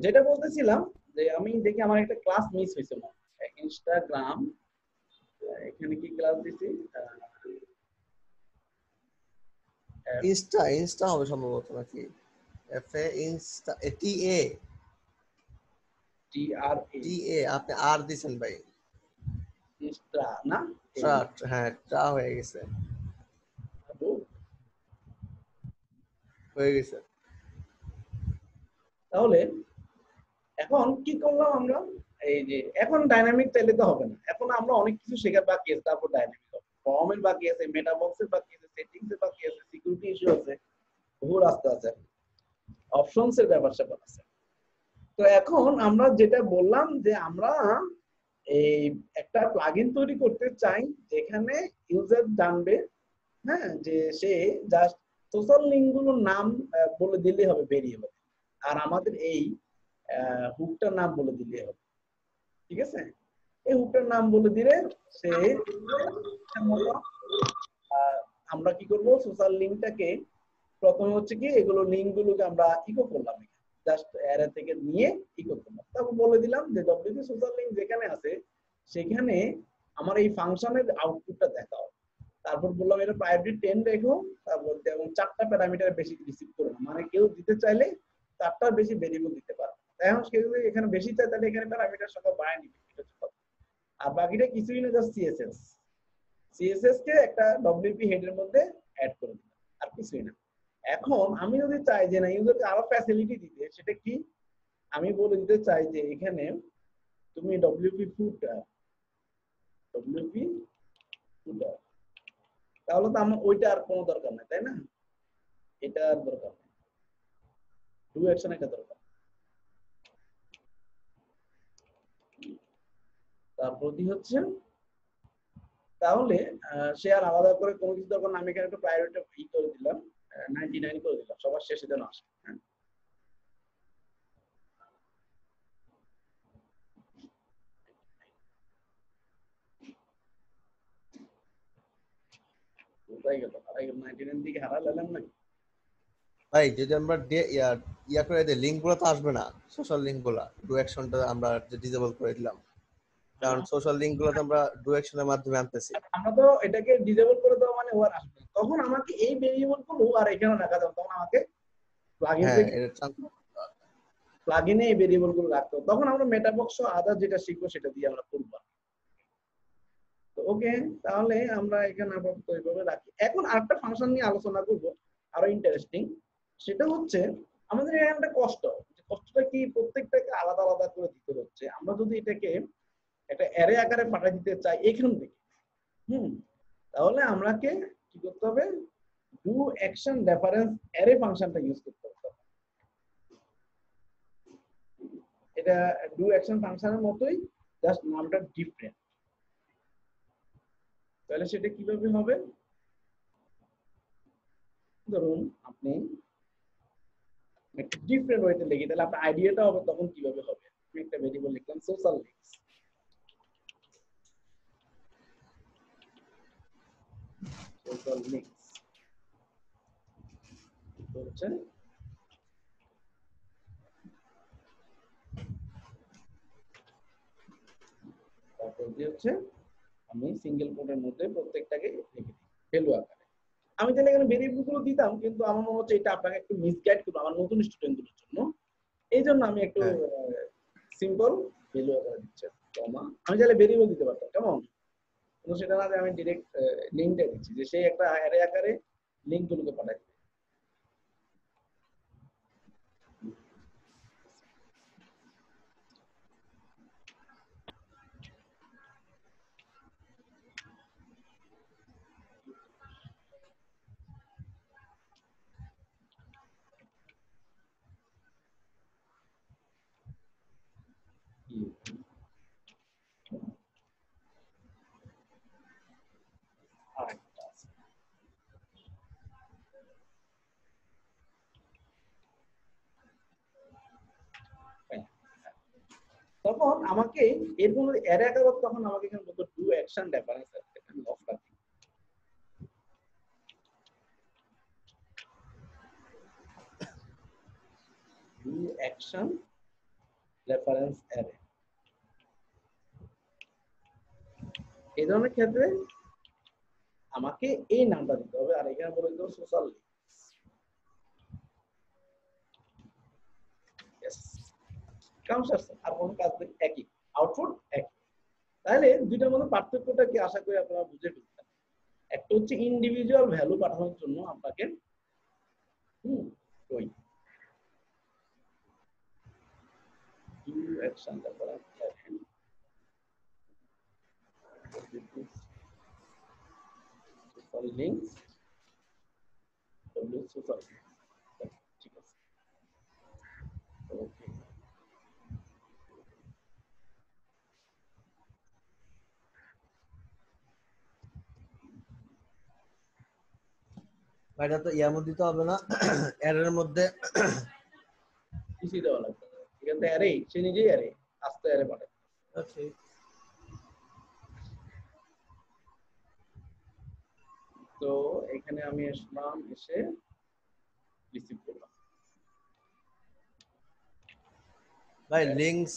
যেটা বলতেছিলাম যে আমি দেখি আমার একটা ক্লাস মিস হয়েছে ইনস্টাগ্রাম। এখানে কি ক্লাস দিছি? ইনস্টা ইনস্টা হবে সম্ভবত নাকি? এফ এ ইনস্টা টি এ টি আর এ টি এ আপনি আর দিছেন ভাই। ইনস্টা না? ট্রা হ্যাঁ ট্রা হয়ে গেছে হয়ে গেছে। তাহলে এখন কি করলাম আমরা? এই যে এখন ডাইনামিক চাইলে তো হবে না, এখন আমরা অনেক কিছু শেখার বাকি আছে। তারপর ডাইনামিক ফর্মের বাকি আছে, মেটা বক্সের বাকি আছে, সেটিংস এর বাকি আছে, সিকিউরিটি ইস্যু আছে, বহু রাস্তা আছে, অপশনস এর ব্যাপার স্যাপার আছে। তো এখন আমরা যেটা বললাম যে আমরা এই একটা প্লাগইন তৈরি করতে চাই যেখানে ইউজার জানবে, হ্যাঁ, যে সে জাস্ট সোশ্যাল লিঙ্ক গুলোর নাম বলে দিলেই হবে ভেরিয়েবল, আর আমাদের এই হুকটার নাম বলে দিলেই হবে। ঠিক আছে? এই হুকটার নাম বলে দিলে সে আমরা কি করব, সোশ্যাল লিঙ্কটাকে প্রথমে হচ্ছে কি এগুলো লিঙ্ক গুলোকে আমরা ইকো করলাম, জাস্ট অ্যারে থেকে নিয়ে ইকো করলাম। তারপর বলে দিলাম যে ডব্লিউপি সোশ্যাল লিঙ্ক যেখানে আছে সেখানে আমার এই ফাংশনের আউটপুটটা দেখাও। তারপর বললাম এটা প্রায়োরিটি 10 রেখো। তারপর যেমন 4টা প্যারামিটার বেশি রিসিভ করো না, মানে কেউ দিতে চাইলে 4টার বেশি ভেরিয়েবল দিতে পারে। এখন কেউ যদি এখানে বেশি চায় তাহলে এখানে প্যারামিটার সংখ্যা বাড়ায় নিবে, আর বাকিটা কিছুই না, জাস্ট সিএসএস। সিএসএস কে একটা ডব্লিউপি হেডের মধ্যে অ্যাড করে দিলাম, আর কিছুই না। এখন আমি যদি চাই যে না ইউজারকে আরো ফ্যাসিলিটি দিতে, সেটা কি? আমি বলে দিতে চাই যে এখানে তুমি ডব্লিউপি ফুটার, ডব্লিউপি ফুটার, তাহলে তো আমার ওইটা আর কোনো দরকার নাই, তাই না? এটা আর দরকার নেই, ডু অ্যাকশন এটা দরকার। তারপর কি হচ্ছে, তাহলে সে আর আলাদা করে কোনো কিছু দরকার না। আমি এখানে একটা প্রায়োরিটি ই করে দিলাম, 99 করে দিলাম, সবার শেষে যেন আসে। কোথায় গেল? হারাই গেল, 99 দিকে হারালাম নাকি? ভাই যদি আমরা ইয়া করে দিই লিঙ্ক গুলো তো আসবে না, সোশ্যাল লিঙ্ক গুলা ডু অ্যাকশনটা আমরা ডিসেবল করে দিলাম, কারণ সোশ্যাল লিঙ্ক গুলো তো আমরা ডু অ্যাকশনের মাধ্যমে আনতেছি। আমরা তো এটাকে ডিসেবল করে দেওয়া মানে ও আর আসবে না। তখন আমাকে এই ভেরিয়েবল গুলো আর এখানে রাখা যাবে, তখন আমাকে প্লাগইন হ্যাঁ থেকে এটা প্লাগইনে এই ভেরিয়েবল গুলো রাখতে হবে। তখন আমরা মেটাবক্স আদার যেটা শিখবো সেটা দিয়ে আমরা করব। তো ওকে, তাহলে আমরা এখানে আপাতত এইভাবে রাখি। এখন আরেকটা ফাংশন নিয়ে আলোচনা করব, আরো ইন্টারেস্টিং। সেটা হচ্ছে আমাদের এখানে একটা কষ্টটা কি, প্রত্যেকটাকে আলাদা আলাদা করে দিতে হচ্ছে। আমরা যদি এটাকে একটা অ্যারে আকারে পাঠিয়ে দিতে চাই এখান থেকে, তাহলে আমাকে কি করতে হবে? ডু অ্যাকশন রেফারেন্স অ্যারে ফাংশনটা ইউজ করতে হবে। এটা ডু অ্যাকশন ফাংশনের মতোই, জাস্ট নামটা ডিফারেন্ট। তাহলে সেটা কিভাবে হবে? ধরুন আপনি একটা ডিফারেন্ট ওয়েতে লিখি, তাহলে আপনার আইডিয়াটা হবে তখন কিভাবে হবে। আমি একটা ভেরিয়েবল লিখলাম সোশ্যাল লিঙ্কস, সোশ্যাল লিঙ্কস হচ্ছে তারপর দিয়ে হচ্ছে আমি সিঙ্গেল কোটের মধ্যে প্রত্যেকটাকে লিখে দিই ভ্যালু আকারে। আমি তাহলে এখানে ভেরিয়েবল গুলো দিতাম, কিন্তু আমার মনে হচ্ছে এটা আপনাকে একটু মিসগাইড করবে আমার নতুন স্টুডেন্টদের জন্য। এই জন্য আমি একটু হ্যাঁ সিম্পল ভ্যালু আকারে দিচ্ছি, কমা। আমি চাইলে ভেরিয়েবল দিতে পারতাম, কেমন? কিন্তু সেটা না, আমি ডিরেক্ট লিঙ্কটা দিচ্ছি যে সে একটা অ্যারে আকারে লিঙ্ক গুলোকে পাঠায়। তখন আমাকে এর কোনো অ্যারে আকার, তখন আমাকে এখানে বলতো ডু অ্যাকশন রেফারেন্স, আমি অফ রাখি। Do action reference array. এই ধরনের ক্ষেত্রে আমাকে এই নামটা দিতে হবে, আর এখানে বলে দিতে হবে সোশ্যাল লিঙ্ক। কাম শেষ, আর কোনো কাজ নেই, একই আউটপুট একই। তাহলে দুইটার মধ্যে পার্থক্যটা কি আশা করি আপনারা বুঝে ফেলছেন। একটা হচ্ছে ইন্ডিভিজুয়াল ভ্যালু পাঠানোর জন্য আপনাকে ওই অ্যাকশন লিঙ্কস সোশ্যাল, ঠিক আছে, ওকে। এটা তো ইয়ার মধ্যে তো হবে না, এরর মধ্যে কিছুই দেওয়া লাগবে না, এখান থেকে অ্যারে সে নিজেই অ্যারে আস্তে অ্যারে পাঠায়। ওকে। তো এখানে আমি আসলাম, এসে রিসিভ করলাম ভাই লিংকস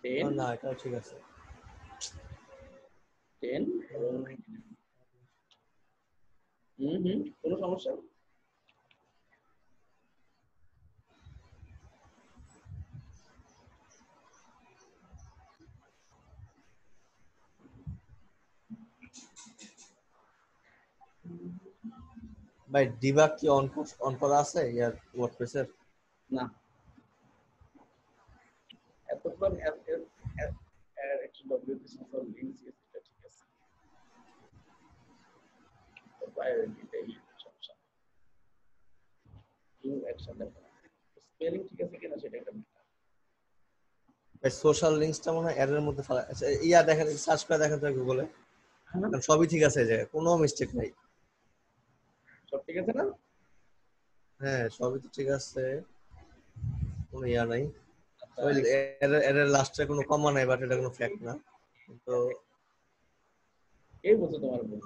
10 না, এটা ঠিক আছে। 10 এবং 99। কোনো সমস্যা? ভাই ডিবাগ কি অন করা আছে ইয়ার ওয়ার্ডপ্রেসের? না, এতক্ষণ একটু ডব্লিউপি সোশ্যাল লিংকস এটা ঠিক আছে, প্রায়োরিটিটাই সমস্যা। নিউ অ্যাকশন স্পেলিং ঠিক আছে কিনা সেটা একটা ম্যাটার। ভাই সোশ্যাল লিংকসটা মনে হয় এরর মধ্যে ফেলা আছে। ইয়া দেখেন, সার্চ করে দেখেন তো গুগলে, কারণ সবই ঠিক আছে, যে কোনো মিস্টেক নাই। সব ঠিক আছে না? হ্যাঁ সবই তো ঠিক আছে, কোনো ইয়া নাই। আচ্ছা, ওই এরর লাস্টে কোনো কমা নাই, বাট এটা কোনো ফ্যাক্ট না। তো এই বলছো তোমার ভুল,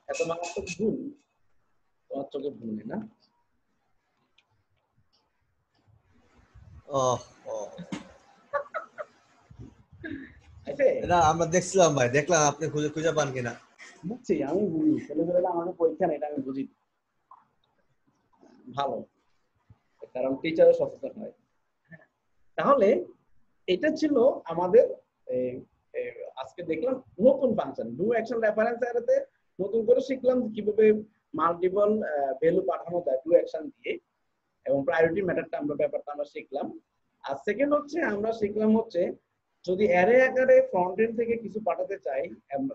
এত মারাত্মক ভুল তোমার চোখে ভুল নেই না? এটা আমরা দেখছিলাম ভাই, দেখলাম আপনি খুঁজে খুঁজে পান কিনা। বুঝছি, আমি বুঝি, ছেলেমেয়েরা আমাদের পরীক্ষা নেই, এটা আমি বুঝি, ভালো, কারণ টিচারও সচেতন হয়। তাহলে এটা ছিল আমাদের আজকে দেখলাম নতুন ফাংশন ডু অ্যাকশন রেফারেন্স অ্যারেতে, নতুন করে শিখলাম কিভাবে মাল্টিপল ভ্যালু পাঠানো যায় ডু অ্যাকশন দিয়ে, এবং প্রায়োরিটি ম্যাটারটা ব্যাপারটা আমরা শিখলাম। আর সেকেন্ড হচ্ছে আমরা শিখলাম হচ্ছে যদি অ্যারে আকারে ফ্রন্ট এন্ড থেকে কিছু পাঠাতে চাই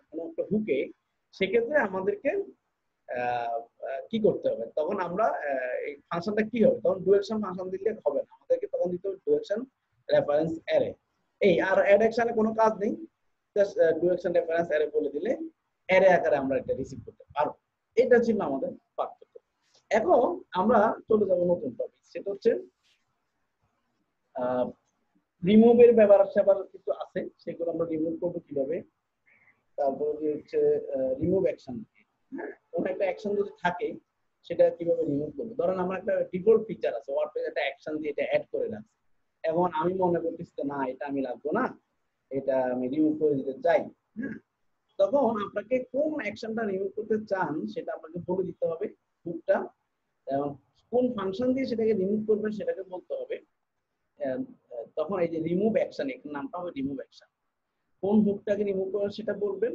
কোনো একটা হুকে, সেক্ষেত্রে আমাদেরকে কি করতে হবে, তখন আমরা এই ফাংশনটা কি হবে, তখন ডু অ্যাকশন ফাংশন দিলে হবে না, আমাদেরকে তখন দিতে হবে ডু অ্যাকশন রেফারেন্স অ্যারে। এই আর অ্যাড অ্যাকশনে কোনো কাজ নেই, just do action reference array বলে দিলে অ্যারে আকারে আমরা এটা রিসিভ করতে পারবো। এটা ছিল আমাদের পার্থক্য। এখন আমরা চলে যাব নতুন টপিক, সেটা হচ্ছে রিমুভের ব্যাপার কিছু আছে, সেগুলো আমরা রিমুভ করবো কিভাবে। তারপরে হচ্ছে রিমুভ অ্যাকশন, কোন একটা অ্যাকশন যদি থাকে সেটা কিভাবে রিমুভ করবো। ধরেন আমার একটা ডিফল্ট ফিচার আছে, ওয়ার্ডপ্রেস একটা অ্যাকশন দিয়ে এটা অ্যাড করে রাখছে, এখন আমি মনে করতেছি না এটা আমি রাখবো না, এটা আমি রিমুভ করে দিতে চাই। তখন আপনাকে কোন অ্যাকশনটা রিমুভ করতে চান সেটা আপনাকে বলে দিতে হবে হুকটা, এবং কোন ফাংশন দিয়ে সেটাকে রিমুভ করবেন সেটাকে বলতে হবে। তখন এই যে রিমুভ অ্যাকশন, এর নামটা হবে রিমুভ অ্যাকশন। কোন হুকটাকে রিমুভ করবেন সেটা বলবেন,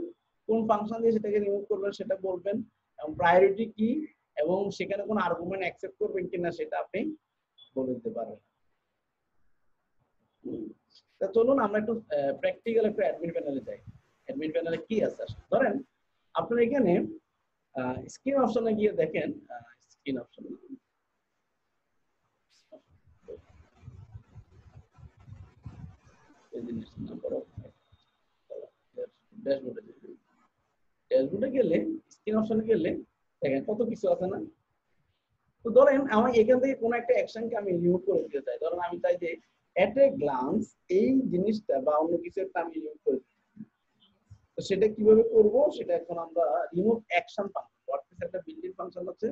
কোন ফাংশন দিয়ে সেটাকে রিমুভ করবেন সেটা বলবেন, এবং প্রায়োরিটি কি, এবং সেখানে কোন আর্গুমেন্ট অ্যাকসেপ্ট করবেন কিনা সেটা আপনি বলে দিতে পারবেন। তা চলুন আমরা একটু প্র্যাকটিক্যাল একটু অ্যাডমিন প্যানেলে যাই। অ্যাডমিন প্যানেলে কি আছে, ধরেন আপনার এখানে স্ক্রিন অপশনে গিয়ে দেখেন, স্ক্রিন অপশন ড্যাশবোর্ডে গেলে, স্ক্রিন অপশনে গেলে দেখেন কত কিছু আছে না। তো ধরেন আমি এখান থেকে কোনো একটা অ্যাকশনকে আমি রিমুভ করে দিতে চাই, ধরেন আমি চাই যে এট এ গ্লান্স এই জিনিসটা বা অন্য কিছু একটা আমি রিমুভ করে দিই। তো সেটা কিভাবে করব সেটা এখন আমরা রিমুভ অ্যাকশন ফাংশন, ওয়ার্ডপ্রেসে একটা বিল্ট ইন ফাংশন আছে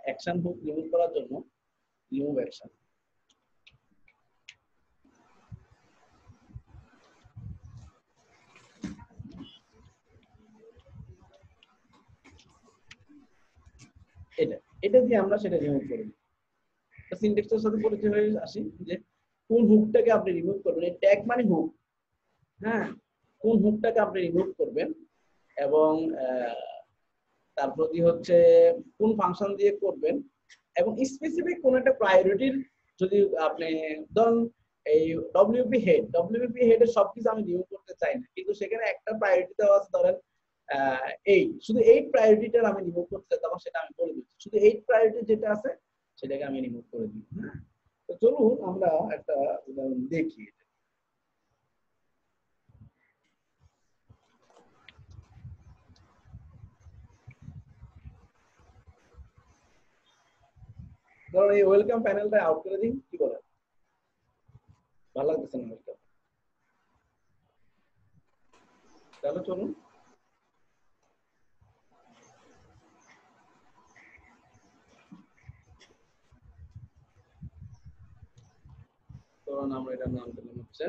অ্যাকশন হুক রিমুভ করার জন্য, রিমুভ অ্যাকশন। এটা দিয়ে আমরা সেটা রিমুভ করে দিই। সিনট্যাক্সের সাথে পরিচয় হয়ে আসি যে কোন হুকটাকে আপনি রিমুভ করবেন। এই ট্যাগ মানে হুক, হ্যাঁ, কোন হুকটাকে আপনি রিমুভ করবেন এবং তারপর হচ্ছে কোন ফাংশন দিয়ে করবেন এবং স্পেসিফিক কোন একটা প্রায়োরিটির যদি আপনি ধরুন এই ডব্লিউপি হেডের সবকিছু আমি রিমুভ করতে চাই না, কিন্তু সেখানে একটা প্রায়োরিটি দেওয়া আছে, ধরেন শুধু 8 প্রায়োরিটিটা আমি রিমুভ করতে চাই, তখন সেটা আমি বলে দিচ্ছি শুধু 8 প্রায়োরিটি যেটা আছে সেটাকে আমি রিমুভ করে দিই। হ্যাঁ, তো চলুন আমরা একটা উদাহরণ দেখি। ধরুন এই ওয়েলকাম প্যানেলটা আউট করে দিই, কি বলেন? ভালো লাগতেছে না ওয়েলকাম? তাহলে চলুন ধরুন আমরা এটার নাম দিলাম হচ্ছে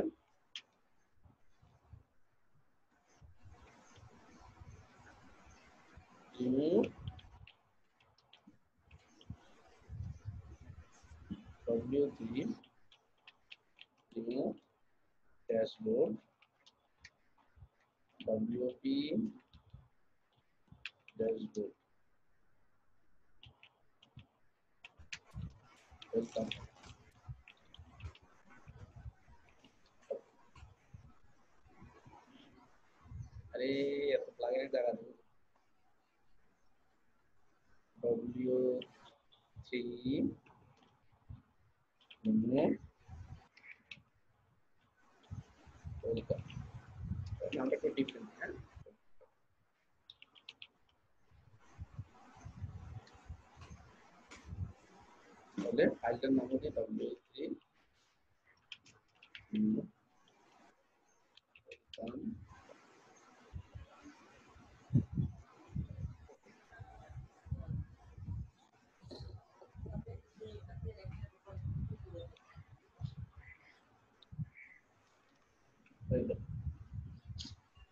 remove w3 remove dashboard wp dashboard welcome। আরে এত প্লাগইনের জায়গা দেব w3 remove welcome। নামটা একটু ডিফারেন্ট, হ্যাঁ, তাহলে ফাইলটার নাম হচ্ছে w3 remove welcome।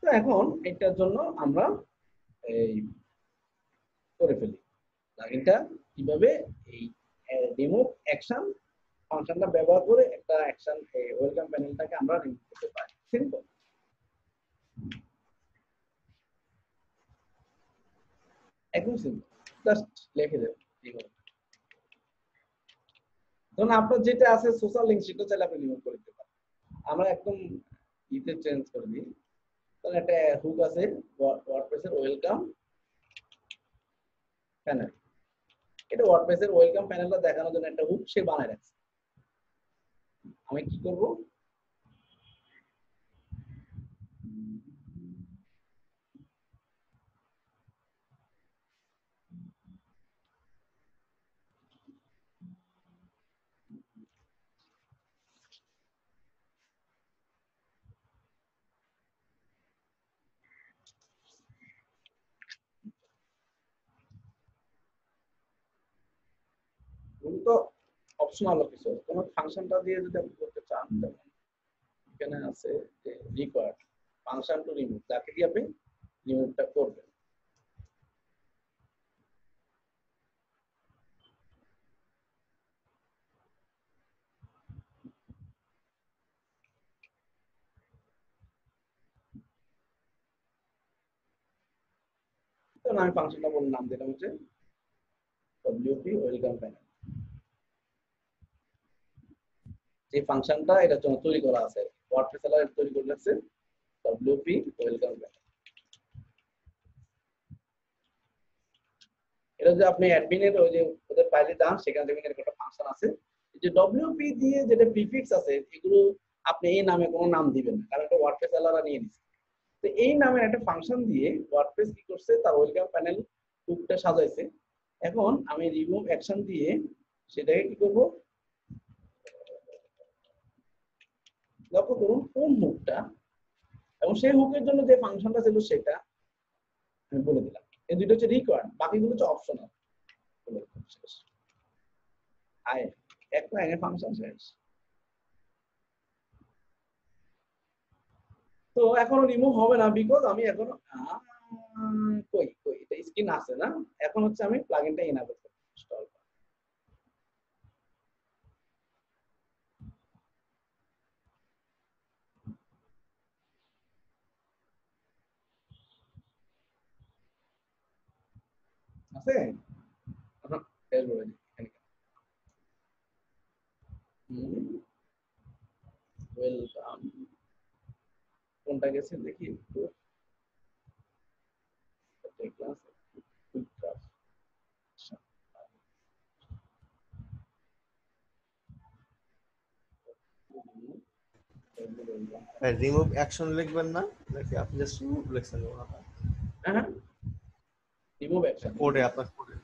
তো এখন এটার জন্য আমরা এই করে ফেলি প্লাগইনটা কিভাবে এই রিমুভ অ্যাকশন ফাংশনটা ব্যবহার করে একটা অ্যাকশন ওয়েলকাম প্যানেলটাকে আমরা রিমুভ করতে পারি। সিম্পল, একদম সিম্পল, জাস্ট লিখে দেব। ধরুন আপনার যেটা আছে সোশ্যাল লিংক, সেটা চাইলে আপনি রিমুভ করে দিতে পারেন। আমরা একদম ইতে চেঞ্জ করে দিই। তাহলে একটা হুক আছে ওয়ার্ডপ্রেসের ওয়েলকাম প্যানেল, এটা ওয়ার্ডপ্রেসের ওয়েলকাম প্যানেলটা দেখানোর জন্য একটা হুক সে বানায় রাখছে। আমি কি করব, তো অপশনাল কিছু কোন ফাংশনটা দিয়ে যদি আপনি করতে চান, যেমন এখানে আছে যে রিকোয়ার্ড ফাংশন টু রিমুভ, যাকে দিয়ে আপনি রিমুভটা করবেন। তো আমি ফাংশনটা বলে নাম দিলাম হচ্ছে ডব্লিউপি ওয়েলকাম প্যানেল। যে ফাংশনটা এটার জন্য তৈরি করা আছে, ওয়ার্ডপ্রেস এলার তৈরি করে রাখছে ডব্লিউপি ওয়েলকাম প্যানেল। এটা যে আপনি অ্যাডমিনের ওই যে ওদের ফাইলে যান, সেখান থেকে একটা ফাংশন আছে, যে ডব্লিউপি দিয়ে যেটা প্রিফিক্স আছে এগুলো আপনি এই নামে কোনো নাম দিবেন না, কারণ এটা ওয়ার্ডপ্রেস এলারা নিয়ে নিছে। তো এই নামের একটা ফাংশন দিয়ে ওয়ার্ডপ্রেস কি করছে, তার ওয়েলকাম প্যানেল হুকটা সাজাইছে। এখন আমি রিমুভ অ্যাকশন দিয়ে সেটাকে কি করব, লক্ষ্য করুন কোন হুকটা এবং সেই হুকের জন্য যে ফাংশনটা ছিল সেটা আমি বলে দিলাম। এই দুটো হচ্ছে রিকোয়ার্ড, বাকিগুলো হচ্ছে অপশনাল। আয় এক লাইনে ফাংশন শেষ। তো এখনো রিমুভ হবে না, বিকজ আমি এখনো কই কই এটা স্ক্রিন আছে না, এখন হচ্ছে আমি প্লাগইনটা ইনেবল করব। আছে ড্যাশবোর্ডে এখানে ওয়েলকাম কোনটা গেছে দেখি একটু class quick class remove action লিখবেন না নাকি আপনি জাস্ট রিমুভ লিখছেন হ্যাঁ রিমুভ অ্যাকশন কোডে আপনার কোডে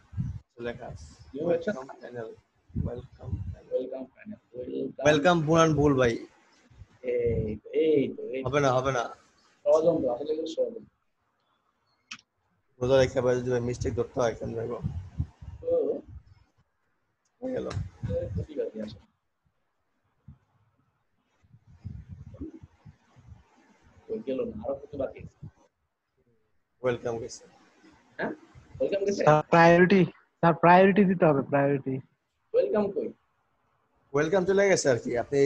লেখা আছে remove action welcome panel welcome welcome panel welcome বুনান ভুল ভাই এই হবে না ষড়যন্ত্র আসলে এগুলো ষড়যন্ত্র রোজা রেখে ভাই যদি মিস্টেক ধরতে হয় কেন দেখো তো হয়ে গেল প্রতিবাদী আসলে ওই গেল না আরো কত বাকি আছে ওয়েলকাম গেছে হ্যাঁ ওয়েলকাম গেছে স্যার প্রায়োরিটি দিতে হবে প্রায়োরিটি ওয়েলকাম কই ওয়েলকাম চলে গেছে আর কি আপনি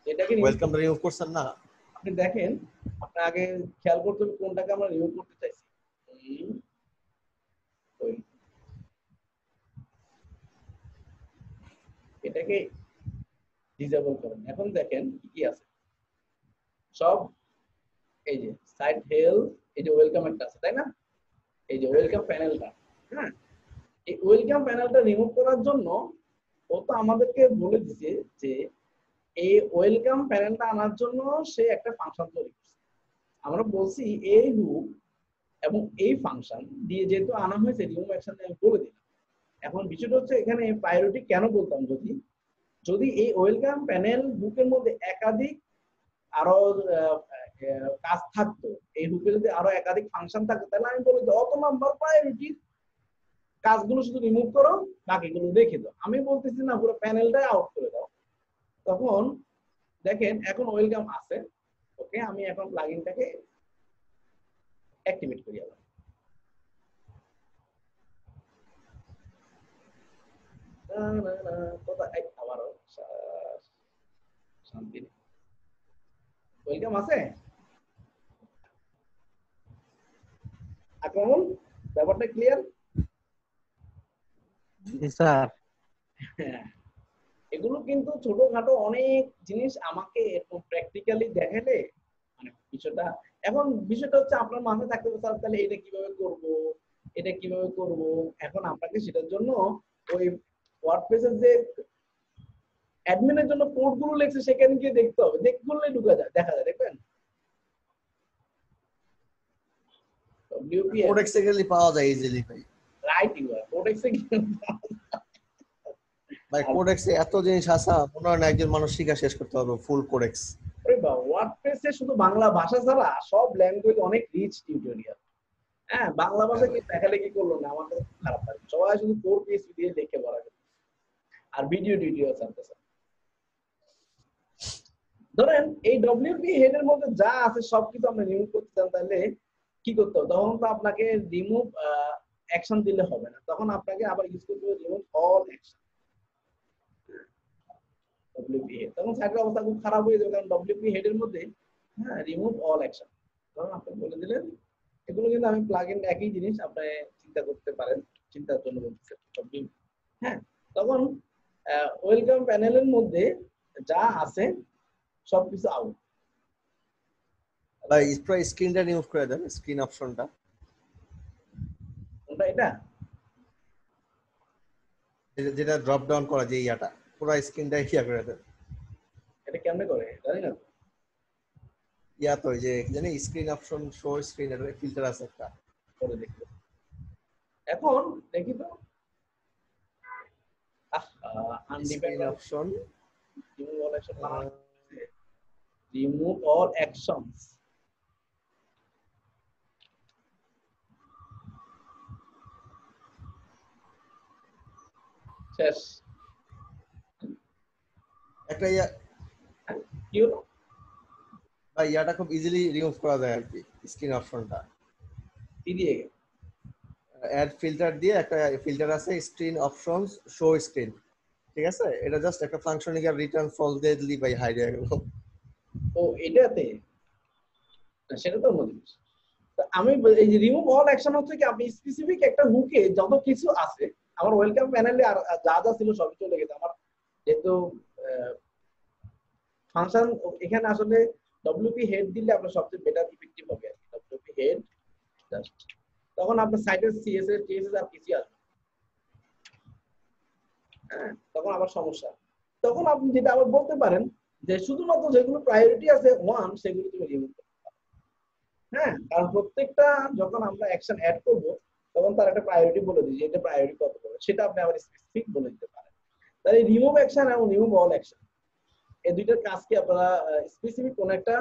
এটাকে ওয়েলকামটা রিমুভ করছেন না আপনি দেখেন আপনি আগে খেয়াল করতে হবে কোনটাকে আমরা রিমুভ করতে চাইছি ওই এটাকে ডিসেবল করেন এখন দেখেন কি আছে সব এই যে সাইট হেলথ এই যে ওয়েলকাম একটা আছে তাই না এই যে ওয়েলকাম প্যানেলটা হ্যাঁ এই ওয়েলকাম প্যানেলটা রিমুভ করার জন্য ও তো আমাদেরকে বলে দিছে যে এই ওয়েলকাম প্যানেলটা আনার জন্য সে একটা ফাংশন তৈরি করছে আমরা বলছি এই হুক এবং এই ফাংশন দিয়ে যেহেতু আনা হয়েছে রিমুভ অ্যাকশন আমি বলে দিলাম এখন বিষয়টা হচ্ছে এখানে প্রায়োরিটি কেন বলতাম যদি এই ওয়েলকাম প্যানেল হুকের মধ্যে একাধিক আরো কাজ থাকতো এই হুকে যদি আরো একাধিক ফাংশন থাকতো তাহলে আমি বলি অত নাম্বার প্রায়োরিটি কাজগুলো শুধু রিমুভ করো বাকিগুলো রেখে দাও আমি বলতেছি না পুরো প্যানেলটাই আউট করে দাও তখন দেখেন এখন ওয়েলকাম আছে ওকে আমি এখন প্লাগইনটাকে অ্যাক্টিভেট করি আবার আবারও শান্তি ওয়েলকাম আছে আক্রমণ ব্যাপারটা ক্লিয়ার জি স্যার এগুলো কিন্তু ছোটখাটো অনেক জিনিস আমাকে এরকম প্র্যাকটিক্যালি দেখালে মানে বিষয়টা হচ্ছে আপনার মাথায় থাকতে হবে স্যার তাহলে এটা কিভাবে করব এখন আপনাকে সেটার জন্য ওই ওয়ার্ডপ্রেসের যে অ্যাডমিনের জন্য কোড গুলো লিখছে সেখানে গিয়ে দেখতে হবে দেখলে দেখা যায় দেখবেন WP কোডেক্সে গেলে পাওয়া যায় ইজিলি ভাই রাইট কোডেক্সে ভাই কোডেক্সে এত জিনিস আছে মনে হয় না একজন মানুষ শিখা শেষ করতে পারবে ফুল কোডেক্স আরে বাবা ওয়ার্ডপ্রেসে শুধু বাংলা ভাষা ছাড়া সব ল্যাঙ্গুয়েজ অনেক রিচ টিউটোরিয়াল হ্যাঁ বাংলা ভাষা কি দেখালে কি করলো না আমাদের খারাপ লাগে সবাই শুধু কোড পিএইচপি দিয়ে লিখে বলা গেল আর ভিডিও ছাড়তেছে ধরেন এই ডব্লিউপি হেডের মধ্যে যা আছে সবকিছু আমরা রিমুভ করতে চান তাহলে কি করতে হবে তখন তো আপনাকে রিমুভ অ্যাকশন দিলে হবে না তখন আপনাকে আবার ইউজ করতে হবে remove all action WP head তখন সাইটের অবস্থা খুব খারাপ হয়ে যাবে কারণ ডব্লিউপি হেডের মধ্যে হ্যাঁ রিমুভ অল অ্যাকশন তখন আপনি বলে দিলেন এগুলো কিন্তু আমি প্লাগইন একই জিনিস আপনি চিন্তা করতে পারেন চিন্তার জন্য বলতেছি হ্যাঁ তখন ওয়েলকাম প্যানেলের মধ্যে যা আছে সবকিছু আউট ভাই স্ক্রিনটা রিমুভ করে দেন স্ক্রিন অপশনটা কোনটা এটা যেটা ড্রপ ডাউন করা যে ইয়াটা পুরো স্ক্রিনটা ইয়া করে দেন এটা কেমনে করে জানি না ইয়া তো যে জানি স্ক্রিন অপশন শো স্ক্রিন এর ফিল্টার আছে একটা করে দেখতে এখন দেখি তো screen option remove all actions শেষ একটা ইয়া কি হলো ভাই ইয়াটা খুব ইজিলি রিমুভ করা যায় আর কি স্ক্রিন অপশনটা কি দিয়ে অ্যাড ফিল্টার দিয়ে একটা ফিল্টার আছে স্ক্রিন অপশনস শো স্ক্রিন ঠিক আছে এটা জাস্ট একটা ফাংশন এর রিটার্ন ফলস দিয়ে দিলি ভাই হাইড হয়ে গেল ও এটাতে সেটা তো অন্য জিনিস আমি এই যে রিমুভ অল অ্যাকশন হচ্ছে কি আপনি স্পেসিফিক একটা হুকে যত কিছু আছে আমার ওয়েলকাম প্যানেলে আর যা যা ছিল সবই চলে গেছে আমার যেহেতু ফাংশন এখানে আসলে ডব্লিউপি হেড দিলে আপনার সবচেয়ে বেটার ইফেক্টিভ হবে আর কি ডব্লিউপি হেড জাস্ট তখন আপনার সাইটের সিএসএস টিএসএস আর কিছু আসবে হ্যাঁ তখন আবার সমস্যা তখন আপনি যেটা আবার বলতে পারেন যে শুধুমাত্র যেগুলো প্রায়োরিটি আছে 1 সেগুলো তুমি রিমুভ করতে পারো হ্যাঁ কারণ প্রত্যেকটা যখন আমরা অ্যাকশন অ্যাড করব তখন তার একটা প্রায়োরিটি বলে দিই যে এটা প্রায়োরিটি কত করে সেটা আপনি আবার স্পেসিফিক বলে দিতে পারেন তাহলে রিমুভ অ্যাকশন এবং রিমুভ অল অ্যাকশন এই দুইটার কাজকে আপনারা স্পেসিফিক কোন একটা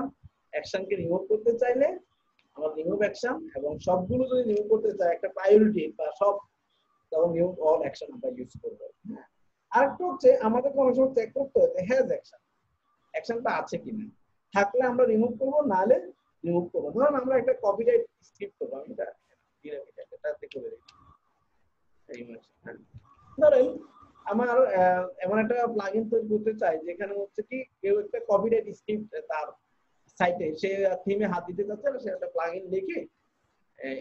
অ্যাকশনকে রিমুভ করতে চাইলে আমরা রিমুভ অ্যাকশন এবং সবগুলো যদি রিমুভ করতে চাই একটা প্রায়োরিটি বা সব তখন রিমুভ অল অ্যাকশন আমরা ইউজ করব আরেকটা হচ্ছে আমাদের কোনো সময় চেক করতে হবে হ্যাজ অ্যাকশন অ্যাকশনটা আছে কিনা থাকলে আমরা রিমুভ করব নালে রিমুভ করব ধরুন আমরা একটা কপিরাইট স্ক্রিপ্ট করব আমি এটাতে করে দিই ধরেন আমার এমন একটা প্লাগইন তৈরি করতে চাই যেখানে হচ্ছে কি কেউ একটা কপিরাইট স্ক্রিপ্ট তার সাইটে সে থিমে হাত দিতে চাচ্ছে না সে একটা প্লাগইন লিখে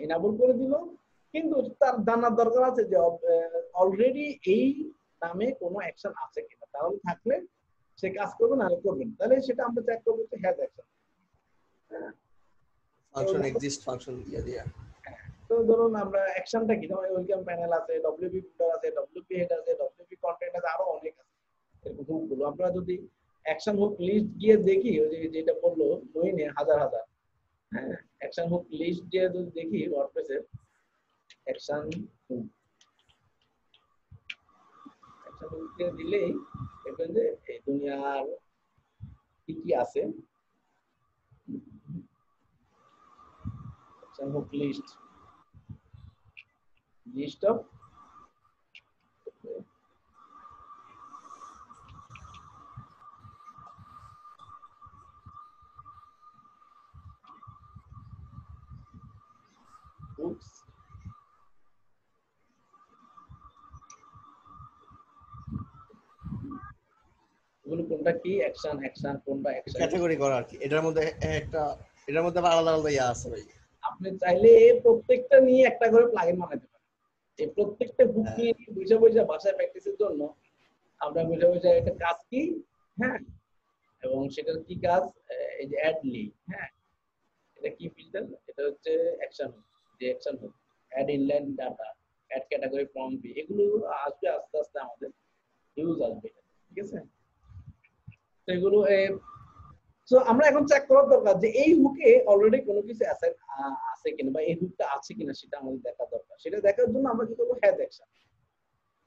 এনাবল করে দিল কিন্তু তার জানার দরকার আছে যে অলরেডি এই নামে কোনো অ্যাকশন আছে কিনা তাহলে থাকলে সে কাজ করবে না করবে না তাহলে সেটা আমরা চেক করব যে has action function exist function দিয়া তো ধরুন আমরা অ্যাকশনটা কি যেমন ওয়েলকাম প্যানেল আছে ডব্লিউপি ফুটার আছে ডব্লিউপি হেড আছে ডব্লিউপি কন্টেন্ট আছে আরো অনেক আছে এরকম হুকগুলো আপনারা যদি অ্যাকশন হুক লিস্ট গিয়ে দেখি ওই যে যেটা বললো নইনে হাজার হাজার হ্যাঁ অ্যাকশন হুক লিস্ট দিয়ে যদি দেখি ওয়ার্ডপ্রেসের অ্যাকশন হুক দিয়ে দিলেই দেখবেন যে এই দুনিয়ার কি কি আছে action hook list of hooks এগুলো কোনটা কি অ্যাকশন কোনটা অ্যাকশন ক্যাটাগরি করা আর কি এটার মধ্যে আলাদা আলাদা ইয়া আছে ভাই আপনি চাইলে প্রত্যেকটা নিয়ে একটা করে প্লাগইন বানাতে পারেন এই প্রত্যেকটা হুক নিয়ে বুঝে বুঝে ভাষায় প্র্যাকটিসের জন্য আমরা বুঝে বুঝে একটা কাজ কি হ্যাঁ এবং সেটার কি কাজ এই যে অ্যাড লি হ্যাঁ এটা কি ফিল্টার এটা হচ্ছে অ্যাকশন যে action hook add inline data add category from B এগুলো আসবে আস্তে আস্তে আমাদের ইউজ আসবে ঠিক আছে তো এগুলো সো আমরা এখন চেক করার দরকার যে এই হুকে অলরেডি কোনো কিছু আছে কিনা বা এই হুকটা আছে কিনা সেটা আমাদের দেখা দরকার সেটা দেখার জন্য আমরা কি করবো হ্যাজ অ্যাকশন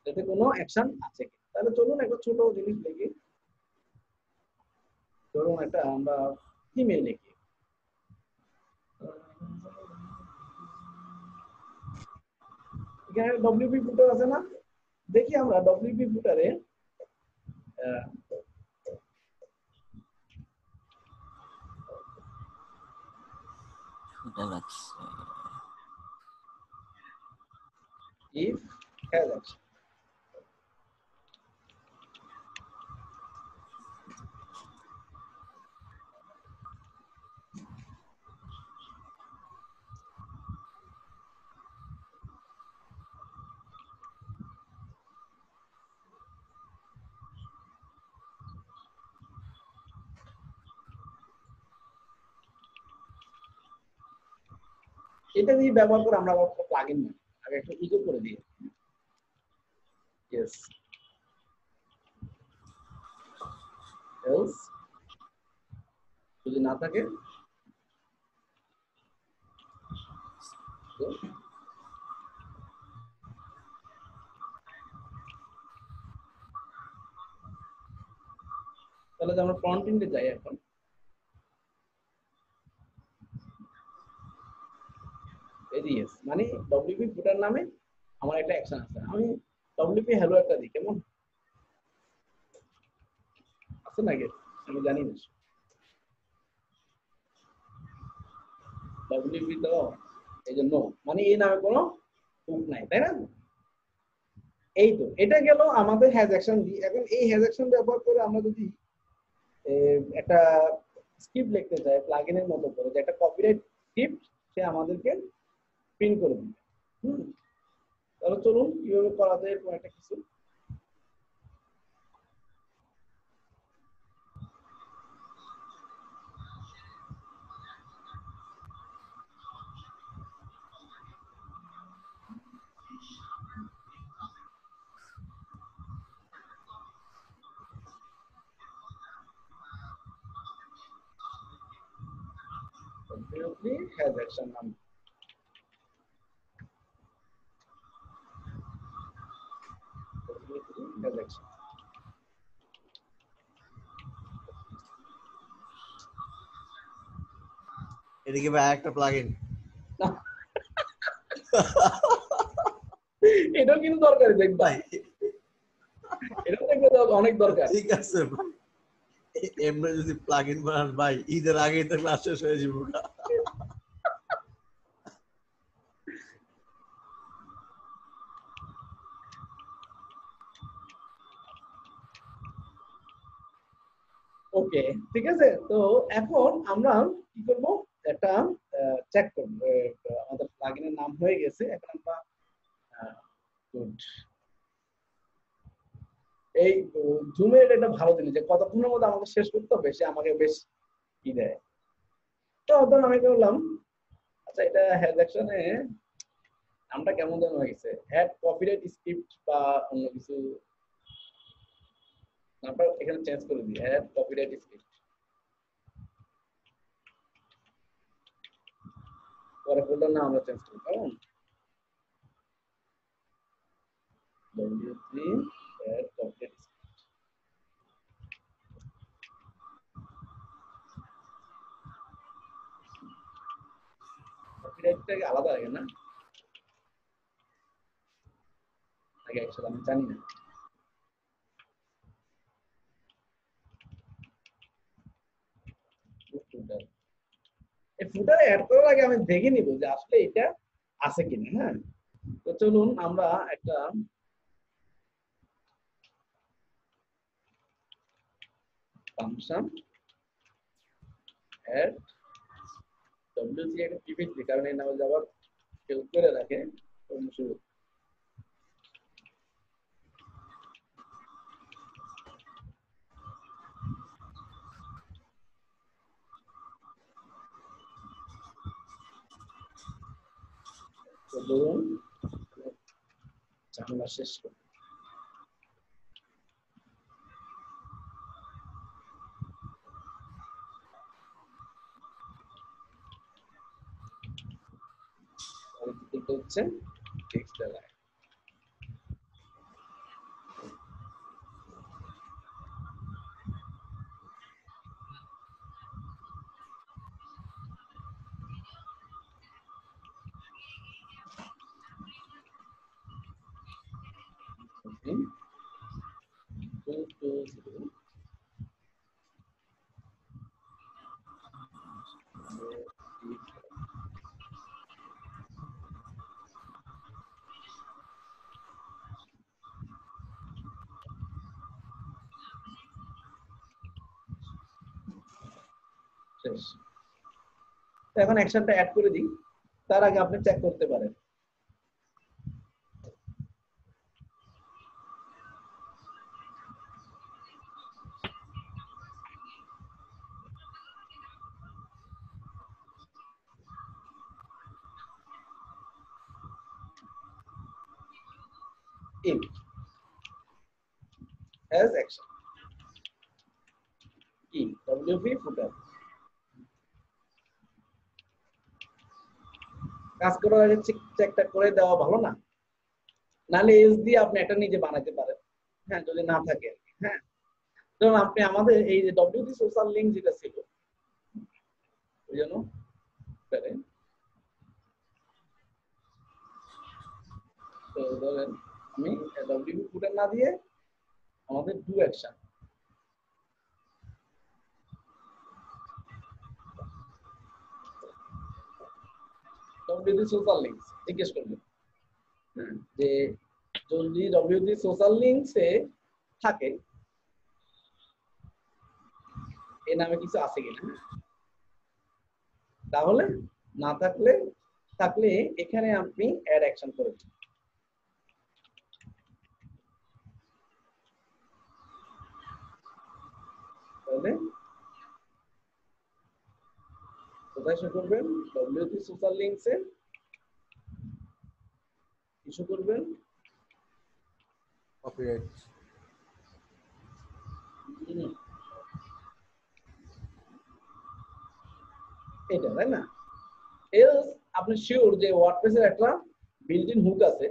যাতে কোনো অ্যাকশন আছে কিনা তাহলে চলুন একটা ছোট জিনিস লিখি ধরুন একটা আমরা ইমেল লিখি এখানে ডব্লিউপি ফুটার আছে না দেখি আমরা ডব্লিউপি ফুটারে if has action এটা দিয়ে ব্যবহার করে আমরা আবার প্লাগইন না আগে একটু ইকো করে দিই yes else যদি না থাকে তাহলে আমরা ফ্রন্ট এন্ডে যাই এখন yes মানে ডব্লিউপি ফুটার নামে আমার একটা অ্যাকশন আছে আমি ডব্লিউপি হ্যালো একটা দিই কেমন আছে নাকি আমি জানি না ডব্লিউপি তো এই জন্য মানে এই নামে কোনো হুক নাই তাই না এই তো এটা গেল আমাদের হ্যাজ অ্যাকশন দি এখন এই হ্যাজ অ্যাকশন ব্যবহার করে আমরা যদি একটা স্ক্রিপ্ট লিখতে চাই প্লাগইনের মতো করে যে একটা কপিরাইট স্ক্রিপ্ট সে আমাদেরকে প্রিন্ট করে দিবে। তাহলে চলুন কিভাবে করা যায় এরকম একটা কিছু। has action নাম has action। এটা কি ভাই একটা প্লাগইন? এটাও কিন্তু দরকারি দেখবা, ভাই এটা দেখবে অনেক দরকার। ঠিক আছে ভাই, এমনি যদি প্লাগইন বানান ভাই ঈদের আগেই তো ক্লাস শেষ হয়ে যাবে। ওকে ঠিক আছে। তো এখন আমরা কি করব, একটা চেক করব। আমাদের প্লাগইনের নাম হয়ে গেছে, এখন আমরা গুড এই জুমের এটা ভালো জিনিস যে কতক্ষণের মধ্যে আমাকে শেষ করতে হবে, সে আমাকে বেশ কি দেয়। তো ধরুন আমি বললাম আচ্ছা এটা হ্যাজ অ্যাকশনে নামটা কেমন যেন হয়ে গেছে, অ্যাড কপিরাইট স্ক্রিপ্ট বা অন্য কিছু নামটা এখানে চেঞ্জ করে দিই, অ্যাড কপিরাইট স্ক্রিপ্ট। পরে ফোল্ডার নাম আমরা চেঞ্জ করি, কেমন w3 add copyright script। কপিরাইটটা আলাদা লাগে না আগে একসাথে, আমি জানি না। এই ফুটারে অ্যাড করার আগে আমি দেখে নিব যে আসলে এটা আছে কিনা। হ্যাঁ, তো চলুন আমরা একটা ফাংশন অ্যাড wc একটা পিপিটি, কারণ এই নামে আবার কেউ করে রাখে শুরু। তো ধরুন ঝামেলা শেষ করি। হচ্ছে টেক্সট লাইন। এখন অ্যাকশনটা অ্যাড করে দিই, তার আগে আপনি চেক করতে পারেন। if has action কি wp ফুটার কাজ করার আগে চেকটা করে দেওয়া ভালো না, নালে এস দিয়ে আপনি একটা নিজে বানাতে পারেন। হ্যাঁ, যদি না থাকে। হ্যাঁ, ধরুন আপনি আমাদের এই যে wp সোশ্যাল লিংক যেটা ছিল ওই জন্য তো ধরেন আমি wp ফুটার না দিয়ে আমাদের do action wp social links জিজ্ঞেস করবেন যে যদি wp সোশ্যাল লিংকসে থাকে এই নামে কিছু আছে কিনা, তাহলে না থাকলে থাকলে এখানে আপনি অ্যাড অ্যাকশন করে দিন। তাহলে কোথায় শো করবেন? ডব্লিউপি সোশ্যাল লিংকসে ইস্যু করবেন কপিরাইট। এটা তাই না? এলস আপনি শিওর যে ওয়ার্ডপ্রেসের একটা বিল্ট ইন হুক আছে,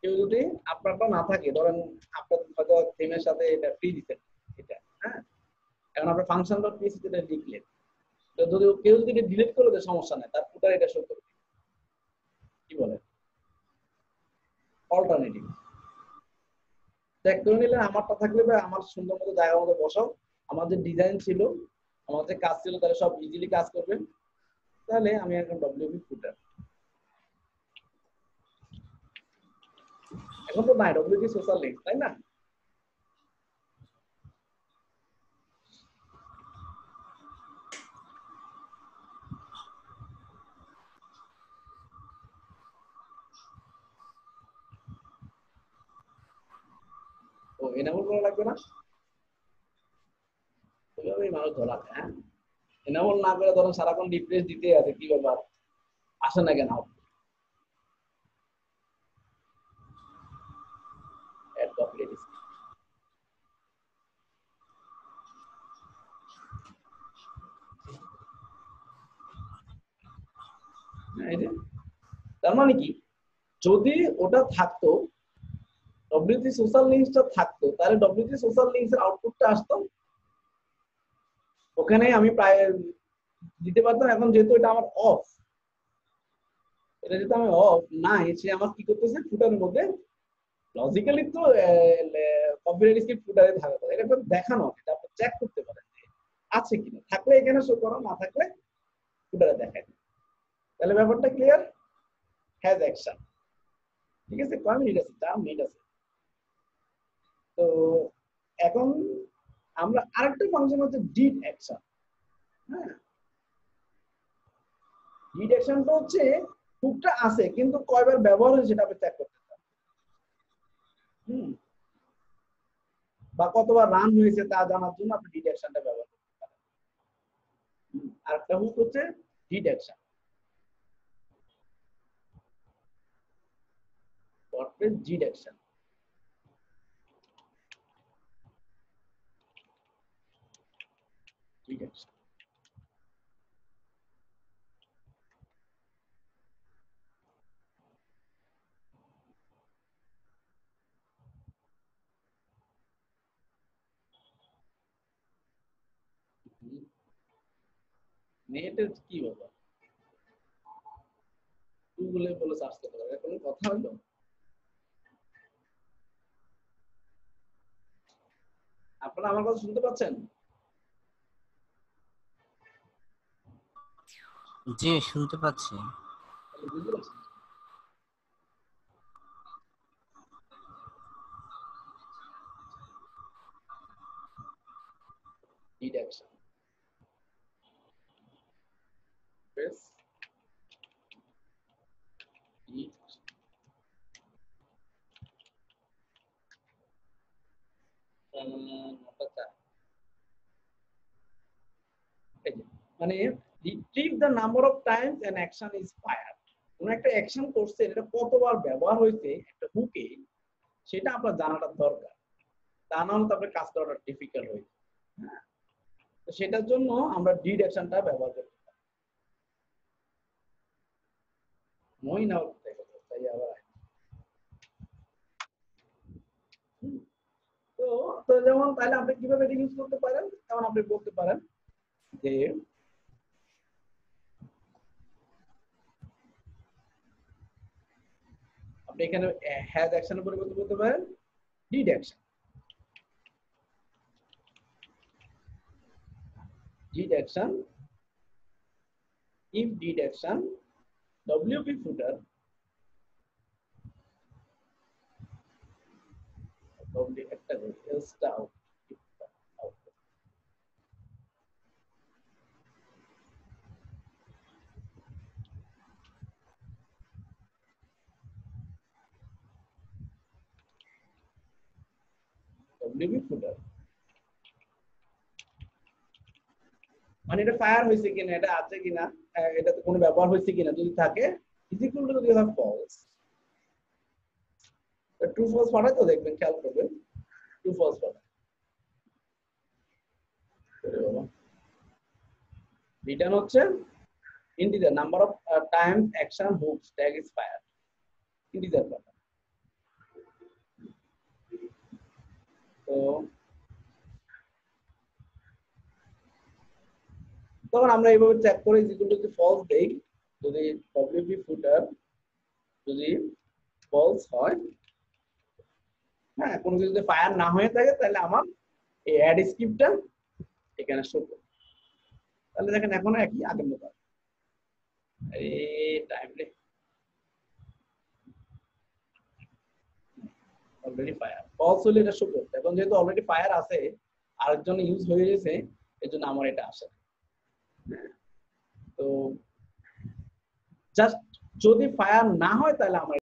কেউ যদি আপনারটা না থাকে, ধরেন আপনার হয়তো থিমের সাথে এটা ফ্রি দিতেন এটা, হ্যাঁ, এখন আপনার ফাংশন ডট পিএইচপি তে লিখলেন, তো যদি কেউ যদি ডিলিট করে দেয় সমস্যা নাই, তার ফুটার এটা শো করবে। কি বলে অল্টারনেটিভ চেক করে নিলেন, আমারটা থাকলে ভাই আমার সুন্দর মতো জায়গা মতো বসাও, আমার যে ডিজাইন ছিল, আমার যে কাজ ছিল, তাহলে সব ইজিলি কাজ করবে। তাহলে আমি এখন ডব্লিউপি ফুটার, এখন তো নাই ডব্লিউপি সোশ্যাল লিংক, তাই না? ও এনাবল করা লাগবে না, ওইভাবেই মানুষ ধরা খায়। হ্যাঁ, এনাবল না করে ধরুন সারাক্ষণ রিফ্রেশ দিতে আছে, কি ব্যাপার আসে না কেন? অ্যাড কমপ্লিট, তার মানে কি, যদি ওটা থাকতো, ডব্লিউপি সোশ্যাল লিংকসটা থাকতো, তাহলে ডব্লিউপি সোশ্যাল লিংকস এর আউটপুটটা আসতো, ওখানে আমি প্রায় দিতে পারতাম। এখন যেহেতু এটা আমার অফ, এটা যেহেতু আমি অফ নাই, সে আমার কি করতেছে ফুটারের মধ্যে লজিক্যালি তো কপিরাইট স্ক্রিপ্ট ফুটারে থাকা কথা, এটা দেখানো, এটা আপনি চেক করতে পারেন যে আছে কিনা, থাকলে এখানে শো করো, না থাকলে ফুটারে দেখায়। তাহলে ব্যাপারটা ক্লিয়ার? হ্যাজ অ্যাকশন, ঠিক আছে? কয় মিনিট আছে? 4 মিনিট আছে। তো এখন আমরা আরেকটা ফাংশন হচ্ছে ডিড অ্যাকশন। হ্যাঁ, ডিড অ্যাকশনটা হচ্ছে হুকটা আছে কিন্তু কয়বার ব্যবহার হয়েছে সেটা আপনি চেক করতে চান, বা কতবার রান হয়েছে তা জানার জন্য আপনি ডিড অ্যাকশনটা ব্যবহার করতে পারেন। আরেকটা হুক হচ্ছে did action, WordPress did action, did action. নেটের কি ব্যাপার, গুগলে বলে সার্চ করতে পারে, কোনো কথা হলো? আপনারা আমার কথা শুনতে পাচ্ছেন? জি শুনতে পাচ্ছি। তাহলে বুঝতে পারছেন ডিড অ্যাকশন, প্রেস ডিড, মানে retrieve the number of Times N action is fire. কোন একটা অ্যাকশন করছে, এটা কতবার ব্যবহার হয়েছে একটা হুকে, সেটা আপনার জানাটা দরকার, তা না হলে তো আপনার কাজ করাটা ডিফিকাল্ট হয়ে যায়। হ্যাঁ, তো সেটার জন্য আমরা ডিড অ্যাকশনটা ব্যবহার করতে পারি। মই না তাই আবার হুম, তো তো যেমন তাহলে আপনি কিভাবে এটা ইউজ করতে পারেন, যেমন আপনি বলতে পারেন যে আপনি এখানে হ্যাজ অ্যাকশনের পরিবর্তে বলতে পারেন did action, did action, if did action wp footer w একটা else টা out, WP ফুটার মানে এটা ফায়ার হয়েছে কিনা, এটা আছে কিনা, এটাতে কোনো ব্যবহার হয়েছে কিনা, যদি থাকে ইজ ইকুয়াল টু, যদি হয় ফলস, ট্রু ফলস পাঠায় তো দেখবেন, খেয়াল করবেন ট্রু ফলস পাঠায়। রিটার্ন হচ্ছে integer, number of Times action hooks tag is fire, integer পাঠায়। তো তখন আমরা এইভাবে চেক করে যেগুলো যদি ফলস দেই, যদি WP ফুটার যদি ফলস হয়, হ্যাঁ কোনো কিছু যদি ফায়ার না হয়ে থাকে, তাহলে আমার এই অ্যাড স্ক্রিপ্টটা এখানে শো করবে। তাহলে দেখেন এখনো একই আগের মতো এই টাইম রে অলরেডি ফায়ার ফলস হলে এটা শো করতে, এখন যেহেতু অলরেডি ফায়ার আছে আরেকজন ইউজ হয়ে গেছে, এজন্য আমার এটা আসে। তো জাস্ট যদি ফায়ার না হয় তাহলে আমার